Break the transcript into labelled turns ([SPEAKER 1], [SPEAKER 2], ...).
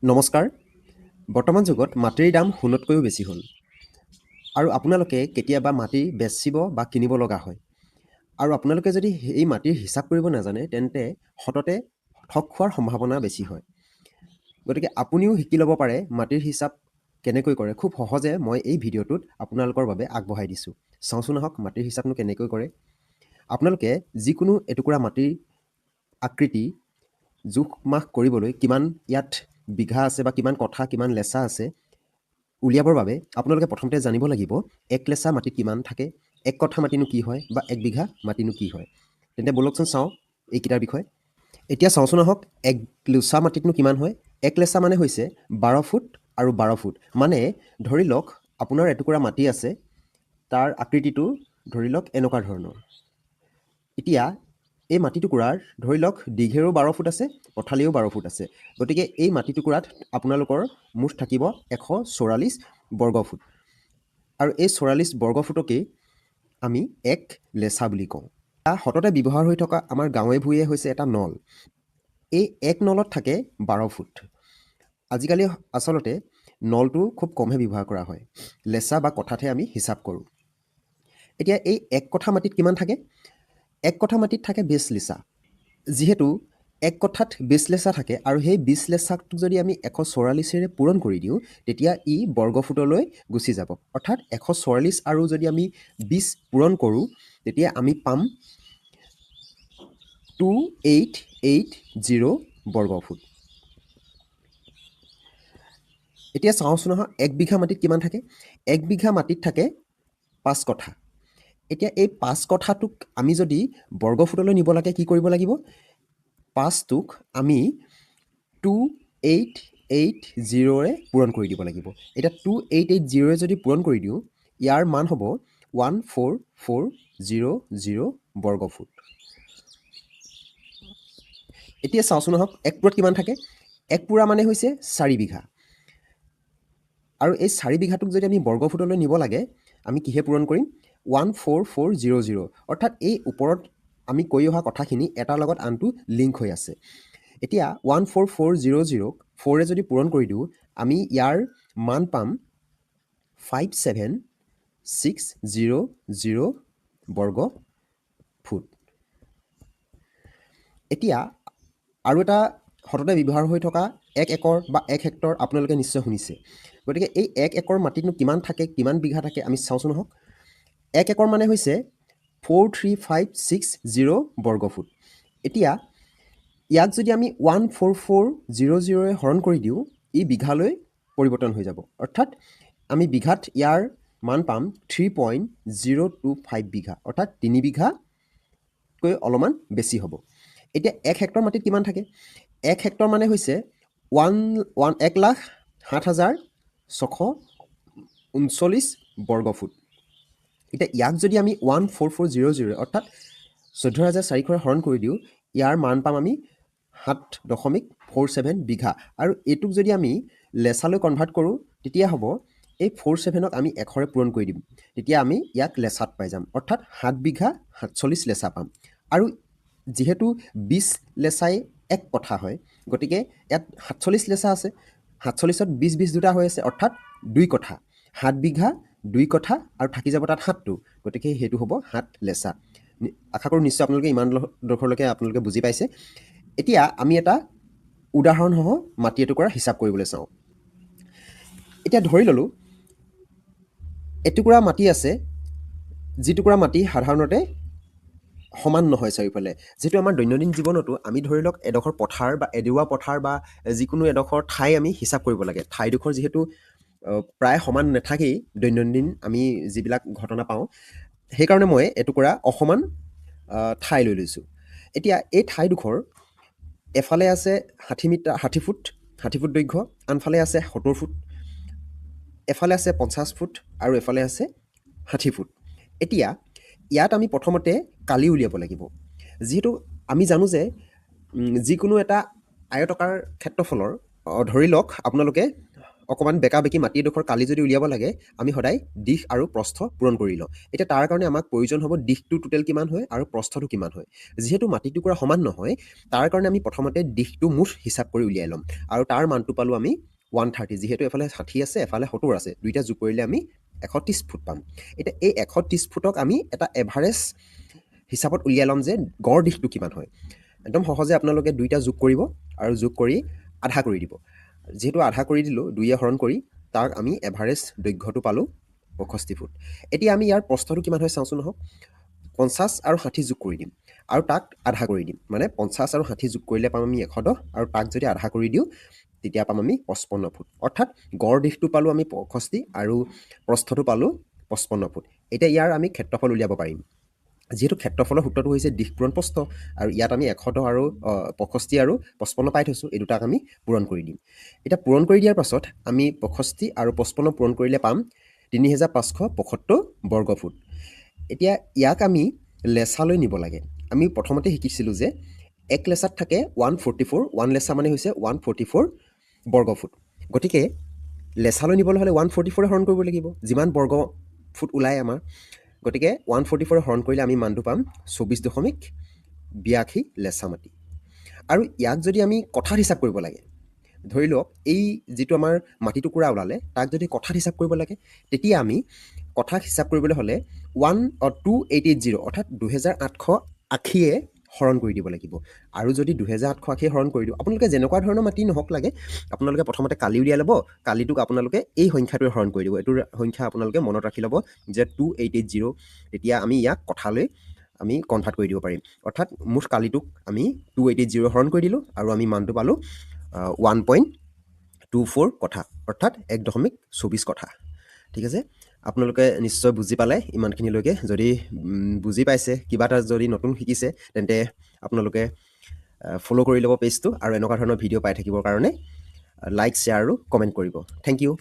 [SPEAKER 1] নমস্কাৰ। বৰ্তমান যুগত মাটিৰ দাম সোণতকৈও বেছি হ'ল আৰু আপোনালোকে কেতিয়াবা মাটি বেচিব বা কিনিব লগা হয় আৰু আপোনালোকে যদি এই মাটিৰ হিচাপ কৰিব নাজানে তেন্তে সততে ঠগ খোৱাৰ সম্ভাৱনা বেছি হয়। গতিকে আপুনিও শিকি ল'ব পাৰে মাটিৰ হিচাপ কেনেকৈ কৰে। খুব সহজে মই এই ভিডিঅ'টোত আপোনালোকৰ বাবে আগবঢ়াই দিছোঁ। চাওঁচোন আহক মাটিৰ হিচাপনো কেনেকৈ কৰে। আপোনালোকে যিকোনো এটুকুৰা মাটিৰ আকৃতি জোখ মাখ কৰিবলৈ কিমান ইয়াত বিঘা আছে বা কিমান কঠা কিমান লেচা আছে উলিয়াবৰ বাবে আপোনালোকে প্ৰথমতে জানিব লাগিব এক লেচা মাটিত কিমান থাকে, এক কঠা মাটিনো কি হয় বা এক বিঘা মাটিনো কি হয়। তেন্তে ব'লকচোন চাওঁ এইকেইটাৰ বিষয়ে। এতিয়া চাওঁচোন আহক এক লোচা মাটিতনো কিমান হয়। এক লেচা মানে হৈছে 12 ফুট আৰু 12 ফুট। মানে ধৰি লওক আপোনাৰ এটুকুৰা মাটি আছে, তাৰ আকৃতিটো ধৰি লওক এনেকুৱা ধৰণৰ। এতিয়া এই মাটি টুকুৰাৰ ধৰি লওক দীঘেও 12 ফুট আছে, পথালিও 12 ফুট আছে। গতিকে এই মাটি টুকুৰাত আপোনালোকৰ মুঠ থাকিব 144 বৰ্গ ফুট আৰু এই 44 বৰ্গ ফুটকেই আমি এক লেচা বুলি কওঁ। সততে ব্যৱহাৰ হৈ থকা আমাৰ গাঁৱে ভূঞে হৈছে এটা নল। এই এক নলত থাকে 12 ফুট। আজিকালি আচলতে নলটো খুব কমহে ব্যৱহাৰ কৰা হয়, লেচা বা কঠাতহে আমি হিচাপ কৰোঁ। এতিয়া এই এক কঠা মাটিত কিমান থাকে? এক কঠা মাটিত থাকে 20 লেচা। যিহেতু এক কঠাত 20 লেচা থাকে আৰু সেই 20 লেচাক যদি আমি 144ৰে পূৰণ কৰি দিওঁ তেতিয়া ই বৰ্গফুটলৈ গুচি যাব। অৰ্থাৎ 144 আৰু যদি আমি 20 পূৰণ কৰোঁ তেতিয়া আমি পাম 2880 বৰ্গফুট। এতিয়া চাওঁচোন নহয় এক বিঘা মাটিত কিমান থাকে? এক বিঘা মাটিত থাকে 5 কঠা। এতিয়া এই 5 কঠাটোক আমি যদি বৰ্গফুটলৈ নিব লাগে কি কৰিব লাগিব? 5টোক আমি 2880ৰে পূৰণ কৰি দিব লাগিব। এতিয়া 2880ৰে যদি পূৰণ কৰি দিওঁ ইয়াৰ মান হ'ব 14400 বৰ্গফুট। এতিয়া চাওঁচোন আহক এক পুৰাত কিমান থাকে? এক পুৰা মানে হৈছে 4 বিঘা আৰু এই 4 বিঘাটোক যদি আমি বৰ্গফুটলৈ নিব লাগে আমি কিহে পূৰণ কৰিম? 14400। অৰ্থাৎ এই ওপৰত আমি কৈ অহা কথাখিনি এটাৰ লগত আনটো লিংক হৈ আছে। এতিয়া 14400ক 4ৰে যদি পূৰণ কৰি দিওঁ আমি ইয়াৰ মান পাম 57600 বৰ্গ ফুট। এতিয়া আৰু এটা সততে ব্যৱহাৰ হৈ থকা 1 একৰ বা 1 হেক্টৰ আপোনালোকে নিশ্চয় শুনিছে। গতিকে এই 1 একৰ মাটিতনো কিমান থাকে, কিমান বিঘা থাকে আমি চাওঁচোন আহক। 1 একৰ মানে হৈছে 43560 বৰ্গফুট। এতিয়া ইয়াক যদি আমি 14400ৰে হৰণ কৰি দিওঁ ই বিঘালৈ পৰিৱৰ্তন হৈ যাব। অৰ্থাৎ আমি বিঘাত ইয়াৰ মান পাম 3.025 বিঘা। অৰ্থাৎ 3 বিঘাকৈ অলপমান বেছি হ'ব। এতিয়া 1 হেক্টৰ মাটিত কিমান থাকে? 1 হেক্টৰ মানে হৈছে 1,07,639 বৰ্গফুট। এতিয়া ইয়াক যদি আমি 14400 অৰ্থাৎ 14,400ৰে হৰণ কৰি দিওঁ ইয়াৰ মান পাম আমি 7.47 বিঘা আৰু এইটোক যদি আমি লেচালৈ কনভাৰ্ট কৰোঁ তেতিয়া হ'ব এই 47ক আমি 100ৰে পূৰণ কৰি দিম তেতিয়া আমি ইয়াক লেচাত পাই যাম। অৰ্থাৎ 7 বিঘা 47 লেচা পাম আৰু যিহেতু 20 লেচাই এক কঠা হয় গতিকে ইয়াত 47 লেচা আছে। 47ত 20 দুটা হৈ আছে অৰ্থাৎ 2 কঠা। 7 বিঘা 2 কঠা আৰু থাকি যাব তাত 7টো। গতিকে সেইটো হ'ব 7 লেচা। আশা কৰোঁ নিশ্চয় আপোনালোকে ইমান ডোখৰলৈকে আপোনালোকে বুজি পাইছে। এতিয়া আমি এটা উদাহৰণসহ মাটি এটুকুৰা হিচাপ কৰিবলৈ চাওঁ। এতিয়া ধৰি ল'লোঁ এটুকুৰা মাটি আছে যিটুকুৰা মাটি সাধাৰণতে সমান নহয় চাৰিওফালে। যিহেতু আমাৰ দৈনন্দিন জীৱনতো আমি ধৰি লওক এডোখৰ পথাৰ বা এডুৱা পথাৰ বা যিকোনো এডোখৰ ঠাই আমি হিচাপ কৰিব লাগে। ঠাইডোখৰ যিহেতু প্ৰায় সমান নাথাকেই দৈনন্দিন আমি যিবিলাক ঘটনা পাওঁ সেইকাৰণে মই এটুকুৰা অসমান ঠাই লৈ লৈছোঁ। এতিয়া এই ঠাইডোখৰ এফালে আছে 60 ফুট দৈৰ্ঘ্য, আনফালে আছে 70 ফুট, এফালে আছে 50 ফুট আৰু এফালে আছে 60 ফুট। এতিয়া ইয়াত আমি প্ৰথমতে কালি উলিয়াব লাগিব। যিহেতু আমি জানো যে যিকোনো এটা আয়তকাৰ ক্ষেত্ৰফলৰ ধৰি লওক আপোনালোকে অকণমান বেকা বেকি মাটি এডোখৰ কালি যদি উলিয়াব লাগে আমি সদায় দিশ আৰু প্ৰস্থ পূৰণ কৰি লওঁ। এতিয়া তাৰ কাৰণে আমাক প্ৰয়োজন হ'ব দিশটো টোটেল কিমান হয় আৰু প্ৰস্থটো কিমান হয়। যিহেতু মাটি টুকুৰা সমান নহয় তাৰ কাৰণে আমি প্ৰথমতে দিশটো মুঠ হিচাপ কৰি উলিয়াই ল'ম আৰু তাৰ মানটো পালোঁ আমি 130, যিহেতু এফালে 60 আছে এফালে 70 আছে, দুইটা যোগ কৰিলে আমি 130 ফুট পাম। এতিয়া এই 130 ফুটক আমি এটা এভাৰেজ হিচাপত উলিয়াই ল'ম যে গড় দিশটো কিমান হয়। একদম সহজে আপোনালোকে দুইটা যোগ কৰিব আৰু যোগ কৰি আধা কৰি দিব। যিহেতু আধা কৰি দিলোঁ, 2য়ে হৰণ কৰি তাক আমি এভাৰেজ দৈৰ্ঘ্যটো পালোঁ 65 ফুট। এতিয়া আমি ইয়াৰ প্ৰস্থটো কিমান হয় চাওঁচোন নহওক। 50 আৰু 60 যোগ কৰি দিম আৰু তাক আধা কৰি দিম, মানে 50 আৰু 60 যোগ কৰিলে পাম আমি 110 আৰু তাক যদি আধা কৰি দিওঁ তেতিয়া পাম আমি 55 ফুট। অৰ্থাৎ গড় দিশটো পালোঁ আমি 65 আৰু প্ৰস্থটো পালোঁ 55 ফুট। এতিয়া ইয়াৰ আমি ক্ষেত্ৰফল উলিয়াব পাৰিম। যিহেতু ক্ষেত্ৰফলৰ সূত্ৰটো হৈছে দিশ পূৰণ প্ৰস্থ, আৰু ইয়াত আমি 110 আৰু 65 আৰু 55 পাই থৈছোঁ, এই দুটাক আমি পূৰণ কৰি দিম। এতিয়া পূৰণ কৰি দিয়াৰ পাছত আমি 65 আৰু 55 পূৰণ কৰিলে পাম 3575 বৰ্গ ফুট। এতিয়া ইয়াক আমি লেচালৈ নিব লাগে। আমি প্ৰথমতে শিকিছিলোঁ যে এক লেচাত থাকে 144, 1 লেচা মানে হৈছে 144 বৰ্গ ফুট। গতিকে লেচালৈ নিবলৈ হ'লে 144 হৰণ কৰিব লাগিব, যিমান বৰ্গ ফুট ওলায় আমাৰ। গতিকে 144 হৰণ কৰিলে আমি মানটো পাম 24.82 লেচা মাটি। আৰু ইয়াক যদি আমি কথাত হিচাপ কৰিব লাগে, ধৰি লওক এই যিটো আমাৰ মাটি টুকুৰা ওলালে তাক যদি কথাত হিচাপ কৰিব লাগে, তেতিয়া আমি কথাত হিচাপ কৰিবলৈ হ'লে 2880 অৰ্থাৎ 2880 হৰণ কৰি দিব লাগিব। আৰু যদি 2880 হৰণ কৰি দিওঁ, আপোনালোকে যেনেকুৱা ধৰণৰ মাটি নহওক লাগে, আপোনালোকে প্ৰথমতে কালি উলিয়াই ল'ব, কালিটোক আপোনালোকে এই সংখ্যাটোৱে হৰণ কৰি দিব। এইটোৰ সংখ্যা আপোনালোকে মনত ৰাখি ল'ব যে 2880, তেতিয়া আমি ইয়াক কথালৈ আমি কনভাৰ্ট কৰি দিব পাৰিম। অৰ্থাৎ মুঠ কালিটোক আমি 2880 হৰণ কৰি দিলোঁ আৰু আমি মানটো পালোঁ 1.24 কঠা, অৰ্থাৎ 1.24 কঠা। ঠিক আছে, আপোনালোকে নিশ্চয় বুজি পালে ইমানখিনিলৈকে। যদি বুজি পাইছে, কিবা এটা যদি নতুন শিকিছে, তেন্তে আপোনালোকে ফ'ল' কৰি ল'ব পেজটো, আৰু এনেকুৱা ধৰণৰ ভিডিঅ' পাই থাকিবৰ কাৰণে লাইক, শ্বেয়াৰ আৰু কমেণ্ট কৰিব। Thank U.